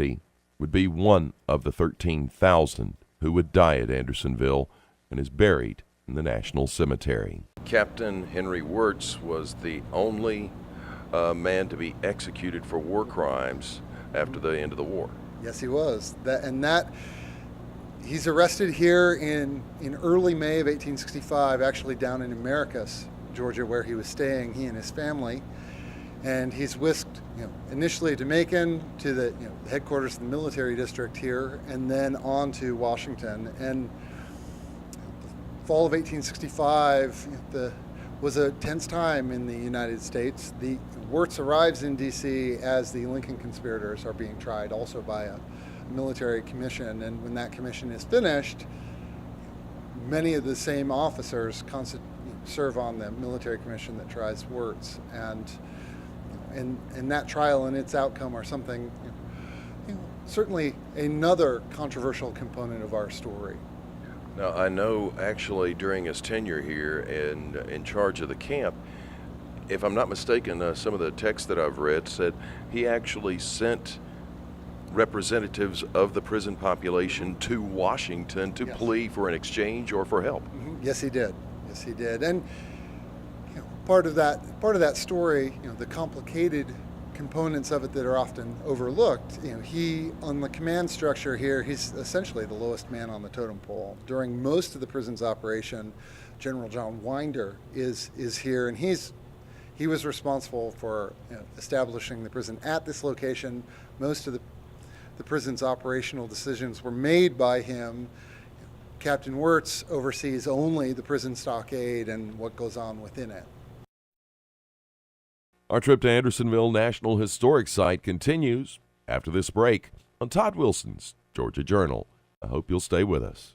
He would be one of the 13,000 who would die at Andersonville and is buried in the National Cemetery. Captain Henry Wirtz was the only man to be executed for war crimes after the end of the war. Yes, he was. He's arrested here in early May of 1865, actually down in Americus, Georgia, where he was staying, he and his family. And he's whisked, initially to Macon, to the headquarters of the military district here, and then on to Washington. And the fall of 1865 was a tense time in the United States. The Wirtz arrives in D.C. as the Lincoln conspirators are being tried, also by a military commission. And when that commission is finished, many of the same officers serve on the military commission that tries Wirtz. And that trial and its outcome are something, certainly another controversial component of our story. Now, I know actually during his tenure here and in charge of the camp, if I'm not mistaken, some of the texts that I've read said he actually sent representatives of the prison population to Washington to plea for an exchange or for help. Mm-hmm. Yes, he did. Yes, he did. And part of that story, the complicated components of it that are often overlooked, he, on the command structure here, he's essentially the lowest man on the totem pole. During most of the prison's operation, General John Winder is here, and he was responsible for establishing the prison at this location. Most of the prison's operational decisions were made by him. Captain Wirtz oversees only the prison stockade and what goes on within it. Our trip to Andersonville National Historic Site continues after this break on Todd Wilson's Georgia Journal. I hope you'll stay with us.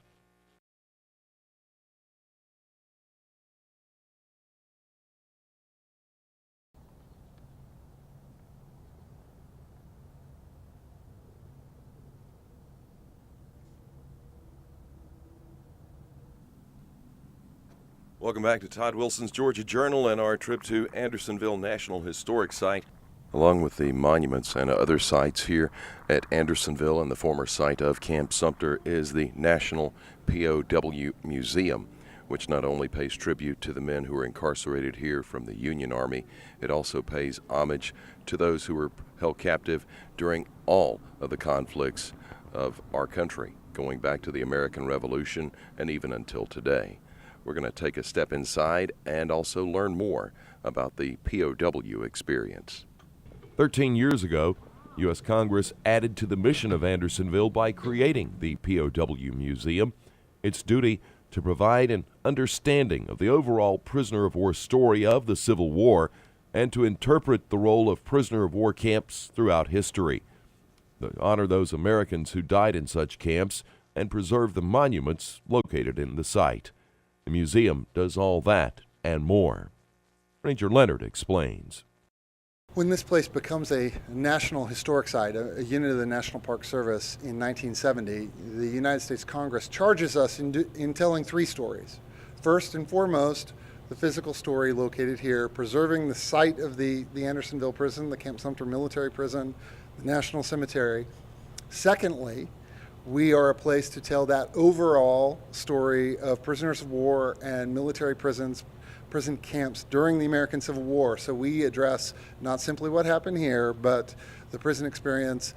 Welcome back to Todd Wilson's Georgia Journal and our trip to Andersonville National Historic Site. Along with the monuments and other sites here at Andersonville and the former site of Camp Sumter is the National POW Museum, which not only pays tribute to the men who were incarcerated here from the Union Army, it also pays homage to those who were held captive during all of the conflicts of our country, going back to the American Revolution and even until today. We're going to take a step inside and also learn more about the POW experience. 13 years ago, U.S. Congress added to the mission of Andersonville by creating the POW Museum. Its duty to provide an understanding of the overall prisoner of war story of the Civil War and to interpret the role of prisoner of war camps throughout history. To honor those Americans who died in such camps and preserve the monuments located in the site. The museum does all that and more. Ranger Leonard explains. When this place becomes a National Historic Site, a unit of the National Park Service in 1970, the United States Congress charges us in telling three stories. First and foremost, the physical story located here, preserving the site of the Andersonville prison, the Camp Sumter military prison, the National Cemetery. Secondly, we are a place to tell that overall story of prisoners of war and military prison camps during the American Civil War. So we address not simply what happened here, but the prison experience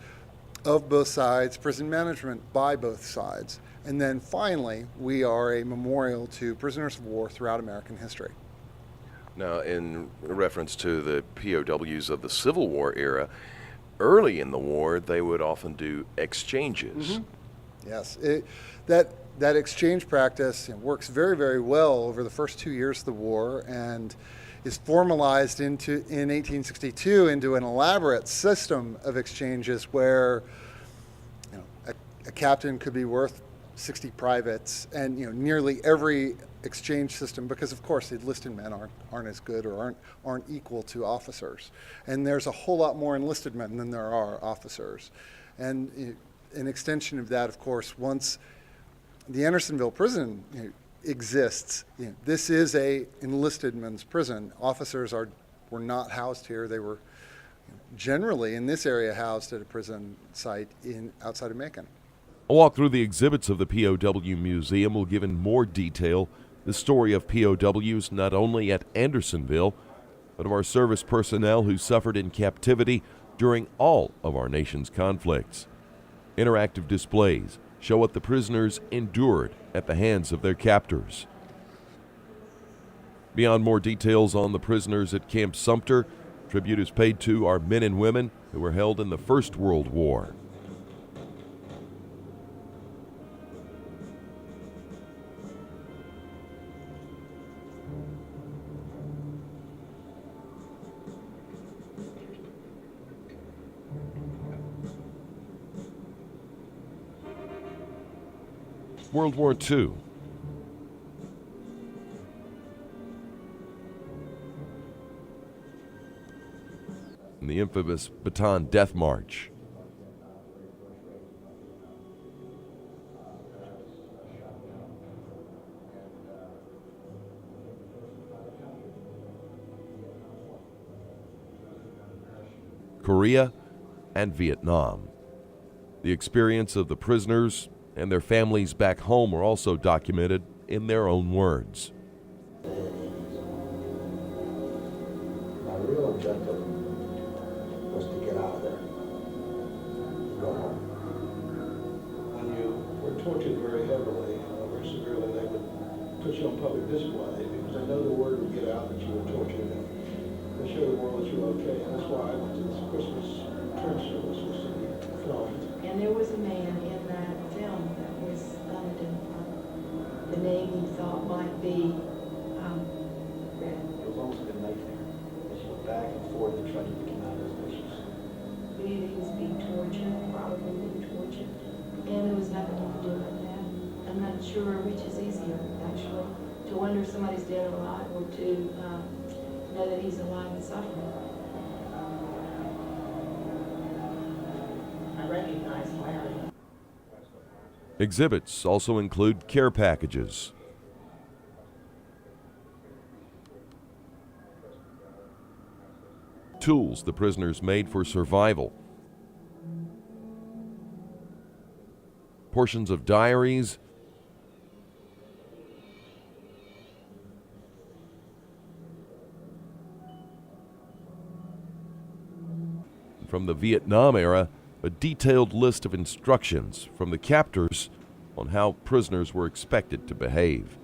of both sides, prison management by both sides. And then finally, we are a memorial to prisoners of war throughout American history. Now, in reference to the POWs of the Civil War era, early in the war, they would often do exchanges. Mm-hmm. Yes, that exchange practice works very, very well over the first 2 years of the war and is formalized in 1862 into an elaborate system of exchanges where a captain could be worth 60 privates, and nearly every exchange system, because of course the enlisted men aren't as good or aren't equal to officers, and there's a whole lot more enlisted men than there are officers, and an extension of that, of course, once the Andersonville prison exists, this is a enlisted men's prison. Officers were not housed here. They were generally in this area housed at a prison site outside of Macon. A walk through the exhibits of the POW Museum will give in more detail the story of POWs not only at Andersonville, but of our service personnel who suffered in captivity during all of our nation's conflicts. Interactive displays show what the prisoners endured at the hands of their captors. Beyond more details on the prisoners at Camp Sumter, tribute is paid to our men and women who were held in the First World War. World War II. And the infamous Bataan Death March. Korea and Vietnam. The experience of the prisoners and their families back home were also documented in their own words. My real objective was to get out of there, go home. When you were tortured very heavily, very severely, they would put you on public display because they know the word would get out that you were tortured and they show the world that you're okay. And that's why I went to this Christmas church service was to be filmed. And there was a man in that film that was unidentified. The name he thought might be Red. It was almost like a nightmare. As you went back and forth and trying to get out of those issues. Believed he was being tortured, probably being tortured. And there was nothing he could do about that. I'm not sure which is easier, actually, to wonder if somebody's dead or alive, or to know that he's alive and suffering. I recognize Larry. Exhibits also include care packages, tools the prisoners made for survival, portions of diaries, from the Vietnam era, a detailed list of instructions from the captors on how prisoners were expected to behave.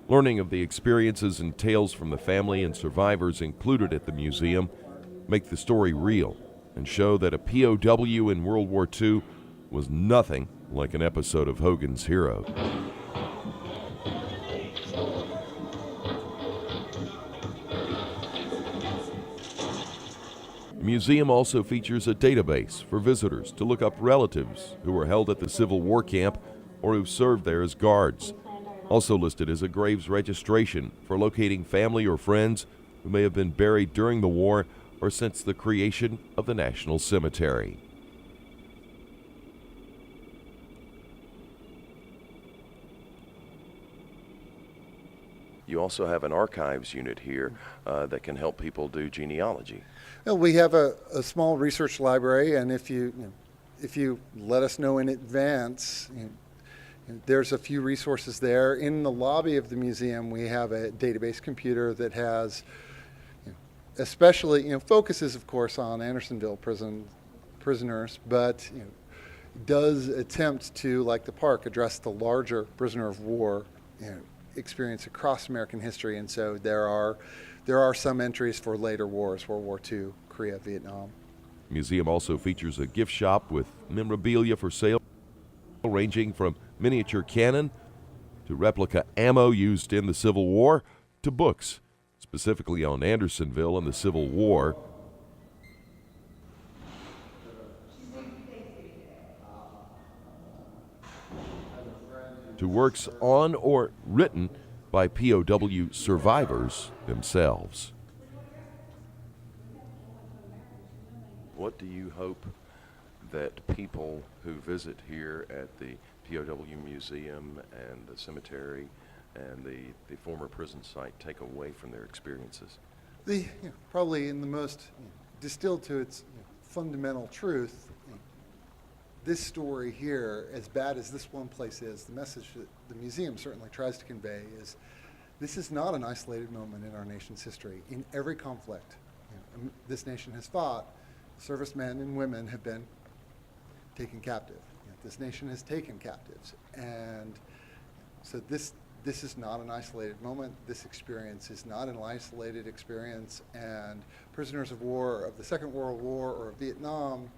Learning of the experiences and tales from the family and survivors included at the museum make the story real and show that a POW in World War II was nothing like an episode of Hogan's Heroes. The museum also features a database for visitors to look up relatives who were held at the Civil War camp or who served there as guards. Also listed is a graves registration for locating family or friends who may have been buried during the war or since the creation of the National Cemetery. You also have an archives unit here that can help people do genealogy. Well, we have a small research library, and if you let us know in advance, there's a few resources there. In the lobby of the museum, we have a database computer that has, especially, focuses, of course, on Andersonville prisoners, but does attempt to, like the park, address the larger prisoner of war experience across American history. And so there are some entries for later wars, World War II, Korea, Vietnam. The museum also features a gift shop with memorabilia for sale, ranging from miniature cannon to replica ammo used in the Civil War to books specifically on Andersonville and the Civil War, to works on or written by POW survivors themselves. What do you hope that people who visit here at the POW Museum and the cemetery and the former prison site take away from their experiences? Probably in the most distilled to its fundamental truth, this story here, as bad as this one place is, the message that the museum certainly tries to convey is this is not an isolated moment in our nation's history. In every conflict this nation has fought, servicemen and women have been taken captive. This nation has taken captives. And so this is not an isolated moment. This experience is not an isolated experience. And prisoners of war of the Second World War or of Vietnam,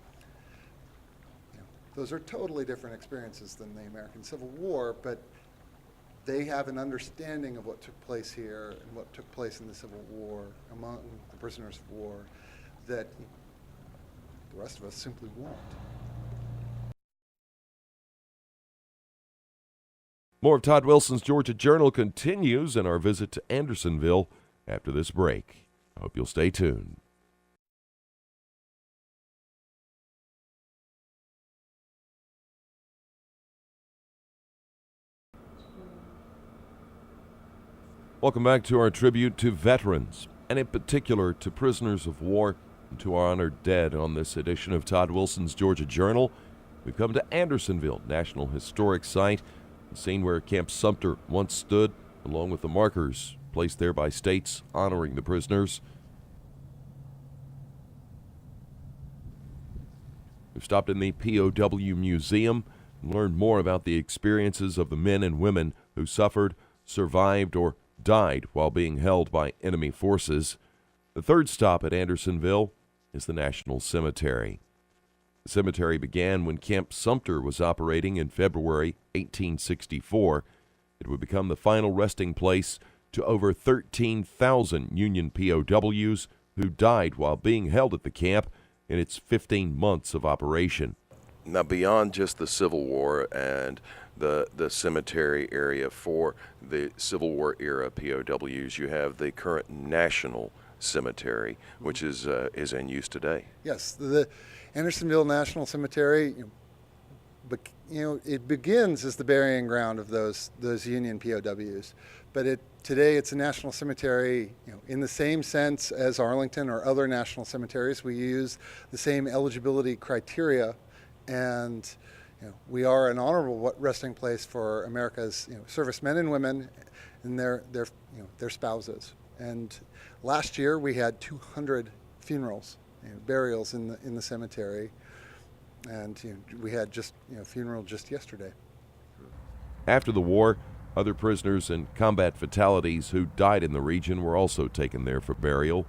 those are totally different experiences than the American Civil War, but they have an understanding of what took place here and what took place in the Civil War among the prisoners of war that the rest of us simply won't. More of Todd Wilson's Georgia Journal continues in our visit to Andersonville after this break. I hope you'll stay tuned. Welcome back to our tribute to veterans, and in particular to prisoners of war and to our honored dead on this edition of Todd Wilson's Georgia Journal. We've come to Andersonville, National Historic Site, the scene where Camp Sumter once stood, along with the markers placed there by states honoring the prisoners. We've stopped in the POW Museum and learned more about the experiences of the men and women who suffered, survived, or died while being held by enemy forces. The third stop at Andersonville is the National Cemetery. The cemetery began when Camp Sumter was operating in February 1864. It would become the final resting place to over 13,000 Union POWs who died while being held at the camp in its 15 months of operation. Now, beyond just the Civil War and the cemetery area for the Civil War era POWs, you have the current National Cemetery, which is in use today. Yes, the Andersonville National Cemetery, it begins as the burying ground of those Union POWs, but today it's a national cemetery, in the same sense as Arlington or other national cemeteries. We use the same eligibility criteria, and we are an honorable resting place for America's servicemen and women and their spouses. And last year we had 200 funerals, burials in the cemetery, and we had just funeral just yesterday. After the war, other prisoners and combat fatalities who died in the region were also taken there for burial.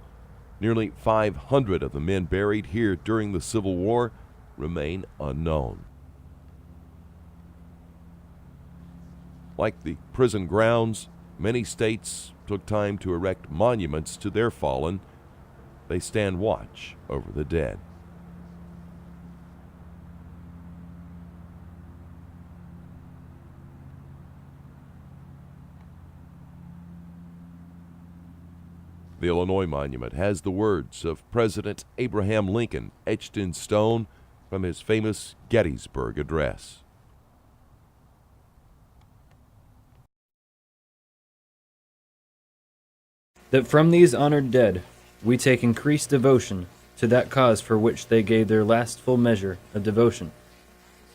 Nearly 500 of the men buried here during the Civil War remain unknown. Like the prison grounds, many states took time to erect monuments to their fallen. They stand watch over the dead. The Illinois Monument has the words of President Abraham Lincoln etched in stone from his famous Gettysburg Address. That from these honored dead we take increased devotion to that cause for which they gave their last full measure of devotion.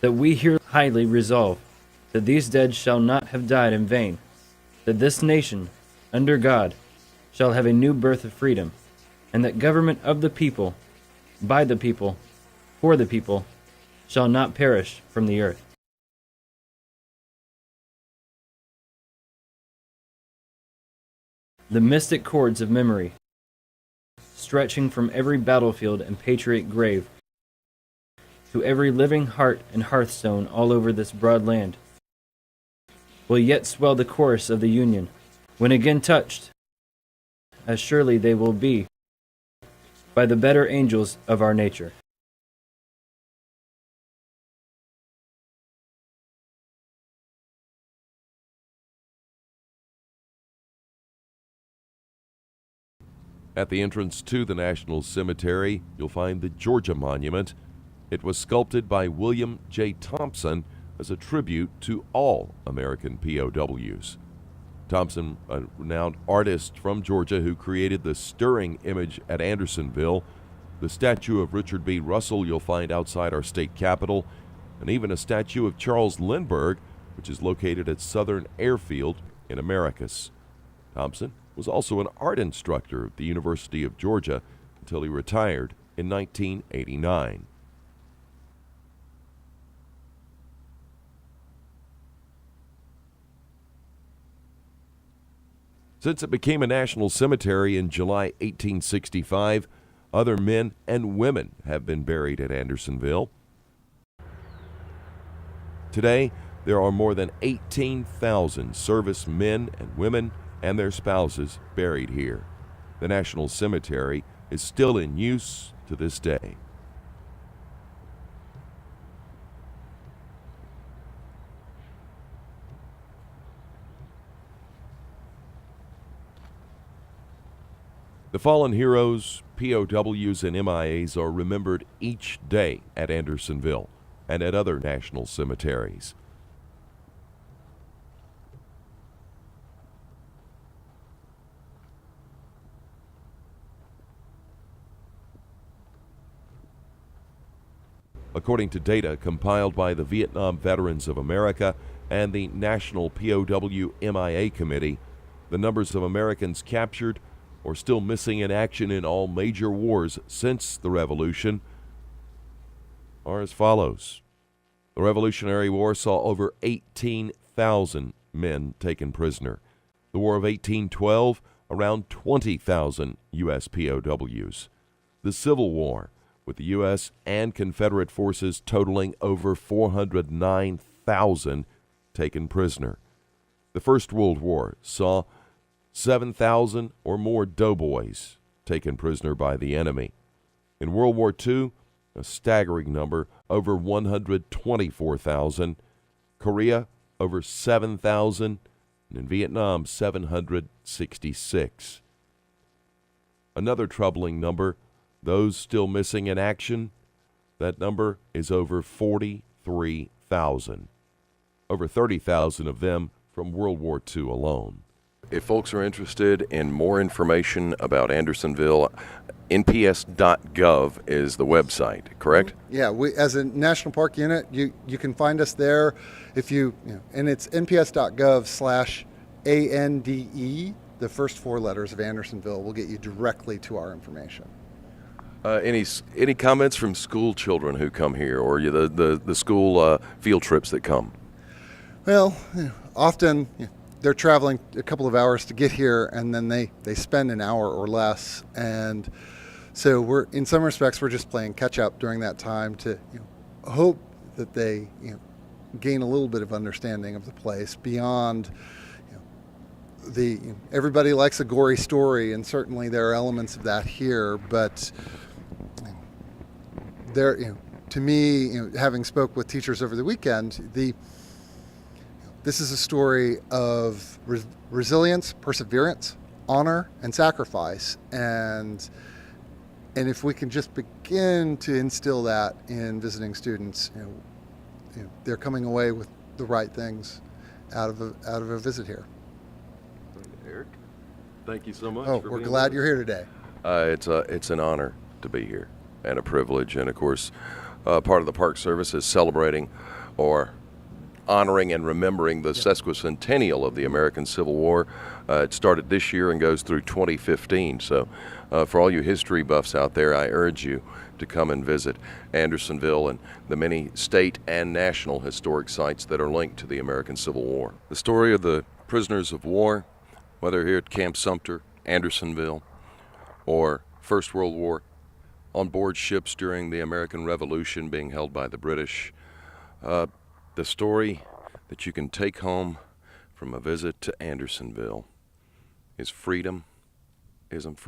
That we here highly resolve that these dead shall not have died in vain, that this nation, under God, shall have a new birth of freedom, and that government of the people, by the people, for the people, shall not perish from the earth. The mystic cords of memory, stretching from every battlefield and patriot grave to every living heart and hearthstone all over this broad land, will yet swell the chorus of the Union, when again touched, as surely they will be, by the better angels of our nature. At the entrance to the National Cemetery, you'll find the Georgia Monument. It was sculpted by William J. Thompson as a tribute to all American POWs. Thompson, a renowned artist from Georgia who created the stirring image at Andersonville, The statue of Richard B. Russell you'll find outside our state capitol, and even a statue of Charles Lindbergh, which is located at Southern Airfield in Americus. Thompson was also an art instructor at the University of Georgia until he retired in 1989. Since it became a national cemetery in July 1865, other men and women have been buried at Andersonville. Today, there are more than 18,000 service men and women and their spouses buried here. The National Cemetery is still in use to this day. The fallen heroes, POWs, and MIAs are remembered each day at Andersonville and at other national cemeteries. According to data compiled by the Vietnam Veterans of America and the National POW MIA Committee, the numbers of Americans captured or still missing in action in all major wars since the Revolution are as follows. The Revolutionary War saw over 18,000 men taken prisoner. The War of 1812, around 20,000 U.S. POWs. The Civil War, with the U.S. and Confederate forces totaling over 409,000 taken prisoner. The First World War saw 7,000 or more doughboys taken prisoner by the enemy. In World War II, a staggering number, over 124,000. Korea, over 7,000. And in Vietnam, 766. Another troubling number, those still missing in action, that number is over 43,000. Over 30,000 of them from World War II alone. If folks are interested in more information about Andersonville, nps.gov is the website, correct? Yeah, we, as a national park unit, you can find us there if and it's nps.gov/ANDE. The first four letters of Andersonville will get you directly to our information. Any comments from school children who come here, or the school field trips that come? Well, often they're traveling a couple of hours to get here, and then they spend an hour or less, and so we're in some respects we're just playing catch up during that time to hope that they gain a little bit of understanding of the place beyond everybody likes a gory story, and certainly there are elements of that here, but there to me, having spoke with teachers over the weekend, this is a story of resilience, perseverance, honor, and sacrifice. And if we can just begin to instill that in visiting students, they're coming away with the right things out of a visit here. Eric, thank you so much. We're glad you're here today. It's an honor to be here and a privilege. And of course, part of the Park Service is celebrating or honoring and remembering the sesquicentennial of the American Civil War. It started this year and goes through 2015. So for all you history buffs out there, I urge you to come and visit Andersonville and the many state and national historic sites that are linked to the American Civil War. The story of the prisoners of war, whether here at Camp Sumter, Andersonville, or First World War, on board ships during the American Revolution being held by the British, the story that you can take home from a visit to Andersonville is freedom isn't free.